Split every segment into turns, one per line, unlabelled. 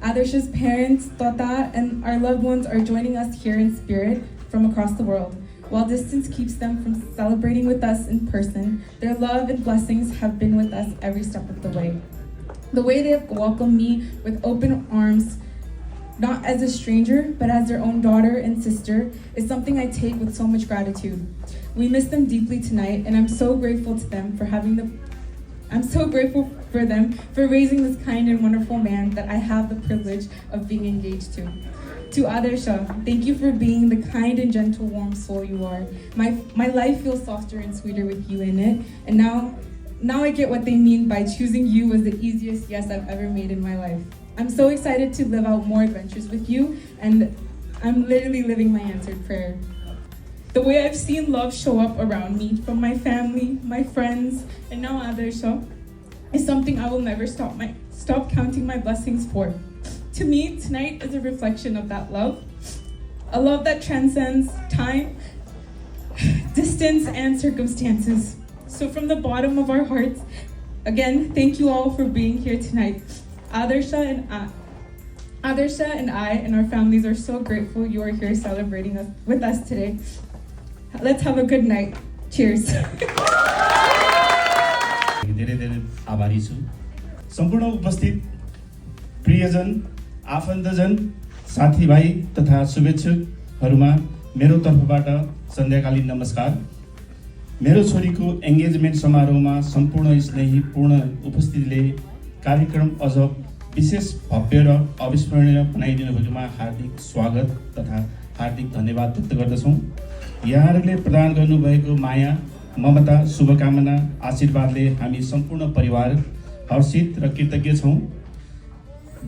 Aadarsha's parents, Tota, and our loved ones are joining us here in spirit from across the world. While distance keeps them from celebrating with us in person, their love and blessings have been with us every step of the way. The way they have welcomed me with open arms, not as a stranger, but as their own daughter and sister, is something I take with so much gratitude. We miss them deeply tonight, and I'm so grateful to them for them for raising this kind and wonderful man that I have the privilege of being engaged to. To Aadarsha, thank you for being the kind and gentle, warm soul you are. My life feels softer and sweeter with you in it, and now I get what they mean by choosing you as the easiest yes I've ever made in my life. I'm so excited to live out more adventures with you, and I'm literally living my answered prayer. The way I've seen love show up around me from my family, my friends, and now Aadarsha is something I will never stop counting my blessings for. To me, tonight is a reflection of that love, a love that transcends time, distance, and circumstances. So from the bottom of our hearts, again, thank you all for being here tonight. Aadarsha and I and our families are so grateful you are here celebrating with us today. Let's have a good night. Cheers.
धेरै धेरै आभारी छु सम्पूर्ण उपस्थित प्रियजन आफन्तजन साथीभाइ तथा शुभेच्छुकहरुमा मेरो तर्फबाट सन्ध्याकालीन नमस्कार। मेरो छोरीको एंगेजमेन्ट समारोहमा सम्पूर्ण स्नेहीपूर्ण उपस्थितिले कार्यक्रम अझ विशेष भव्य र अविस्मरणीय बनाइदिनु भएकोमा हार्दिक स्वागत तथा हार्दिक धन्यवाद व्यक्त गर्दछौं। यहाँहरूले प्रदान गर्नुभएको माया, ममता, शुभकामना, आशीर्वादले हामी सम्पूर्ण परिवार हर्षित र कृतज्ञ छौं।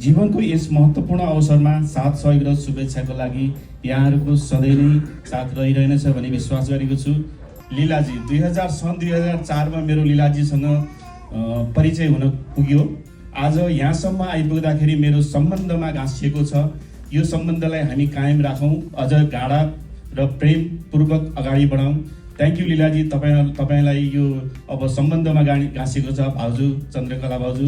जीवनको यस महत्त्वपूर्ण अवसरमा साथ सहयोग र शुभेच्छाको लागि यहाँहरूको सधैँ नै साथ रहिरहनेछ भन्ने विश्वास गरेको छु। लीलाजी 2004 मा मेरो लीलाजीसँग परिचय हुन पुग्यो। आज यहाँसम्म आइपुग्दाखेरि मेरो सम्बन्धमा गाँसिएको छ। यो सम्बन्धलाई हामी कायम राखौं, अझ गाढा र प्रेमपूर्वक अगाडि बढाउँ। थ्यांक यू लीलाजी, तपाईलाई यो अब सम्बन्धमा गाँसिएको छ। भाउजू चन्द्रकला भाउजू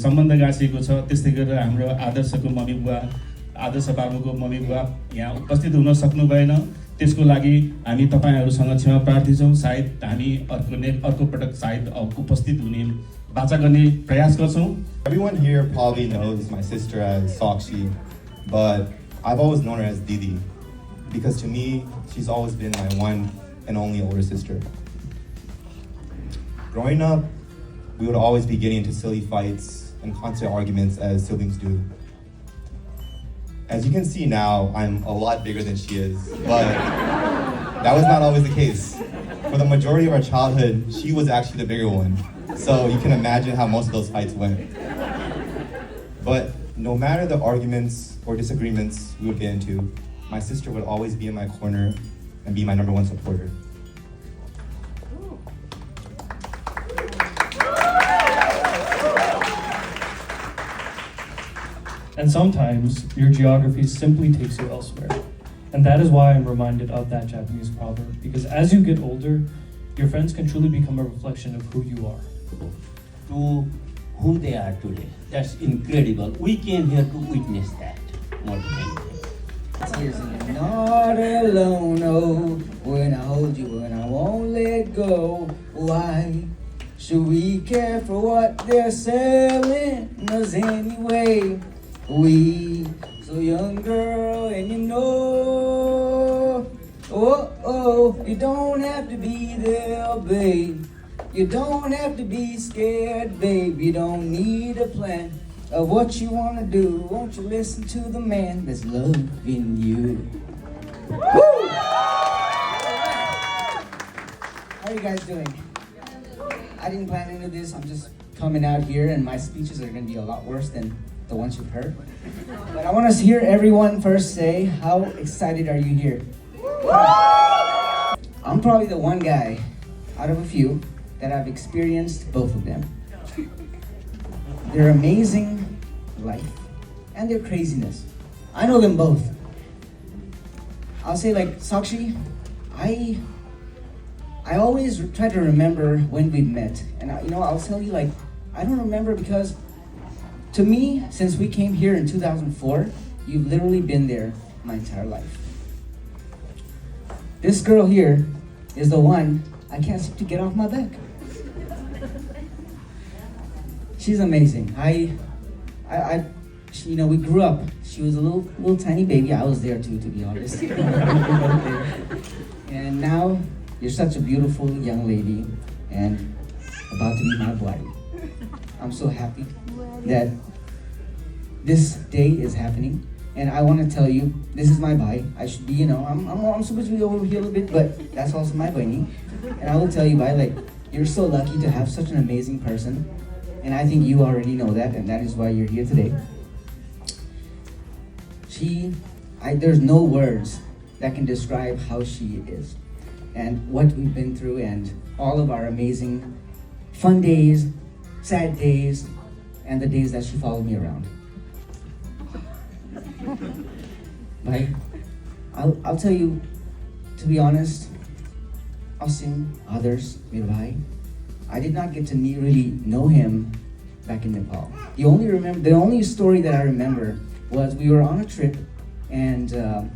सम्बन्ध गाँसिएको छ। त्यस्तै गरेर हाम्रो आदर्शको मम्मी बुवा, आदर्श बाबुको मम्मी बुवा यहाँ उपस्थित हुन सक्नु भएन, त्यसको लागि हामी तपाईहरुसँग क्षमा प्रार्थी छौं। सायद हामी अर्को पटक सायद उपस्थित हुने बाचा गर्ने प्रयास गर्छौं।
Everyone here probably knows my sister as Sakshi, but I've always known her as Didi because to me she's always been my one and only older sister. Growing up, we would always be getting into silly fights and constant arguments as siblings do. As you can see now, I'm a lot bigger than she is, but that was not always the case. For the majority of our childhood, she was actually the bigger one. So you can imagine how most of those fights went. But no matter the arguments or disagreements we would get into, my sister would always be in my corner and be my #1 supporter.
And sometimes your geography simply takes you elsewhere. And that is why I'm reminded of that Japanese proverb, because as you get older, your friends can truly become a reflection of who you are.
To who they are today. That's incredible. We came here to witness that more than anything.
You're not alone, oh, when I hold you and I won't let go. Why should we care for what they're selling us anyway? We, so young girl, and you know, you don't have to be there, babe. You don't have to be scared, babe. You don't need a plan of what you want to do. Won't you listen to the man that's loving you? Woo! How are you guys doing? I didn't plan any of this. I'm just coming out here, and my speeches are going to be a lot worse than the ones you've heard. But I want to hear everyone first say, how excited are you here? I'm probably the one guy out of a few that I've experienced both of them. Their amazing life and their craziness. I know them both. I'll say, like, Sakshi, I always try to remember when we met. And I'll tell you, like, I don't remember because To me, since we came here in 2004, you've literally been there my entire life. This girl here is the one I can't seem to get off my back. She's amazing. You know, we grew up. She was a little tiny baby. I was there too, to be honest. We both there. And now you're such a beautiful young lady and about to be my bride. I'm so happy that this day is happening. And I want to tell you, this is my bai. I should be, you know, I'm supposed to be over here a little bit, but that's also my baini. And I will tell you, bai, like, you're so lucky to have such an amazing person. And I think you already know that, and that is why you're here today. There's no words that can describe how she is and what we've been through and all of our amazing fun days, sad days, and the days that she followed me around. But I'll tell you, to be honest, I'll sing others, Mirbhai. I did not get to really know him back in Nepal. The only story that I remember was we were on a trip and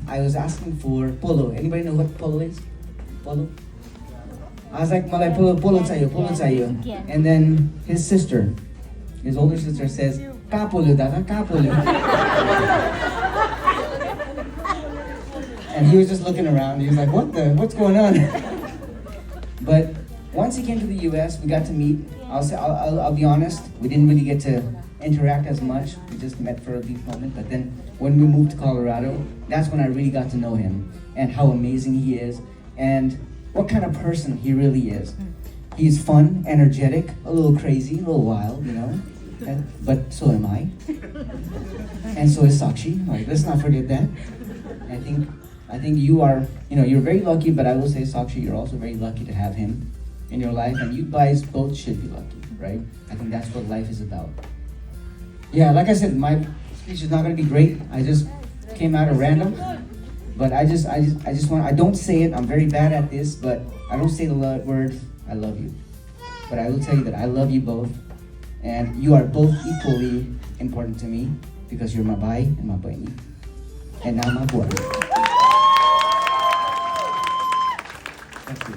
I was asking for polo. Anybody know what polo is? Polo? I was like, Malay polo chahiyo. And then his older sister says, ka polo dada, ka polo. And he was just looking around. He was like, what's going on? But once he came to the US, we got to meet. I'll be honest, we didn't really get to interact as much. We just met for a brief moment. But then when we moved to Colorado, that's when I really got to know him and how amazing he is and what kind of person he really is. He's fun, energetic, a little crazy, a little wild, you know. But so am I. And so is Sakshi. Like, let's not forget that. I think you are, you know, you're very lucky, but I will say, Sakshi, you're also very lucky to have him in your life, and you guys both should be lucky, right? I think that's what life is about. Yeah, like I said, my speech is not gonna be great. I just came out of random, but I don't say it. I'm very bad at this, but I don't say the word, I love you. But I will tell you that I love you both, and you are both equally important to me because you're my bai and my baini, and now my boy. Thank you.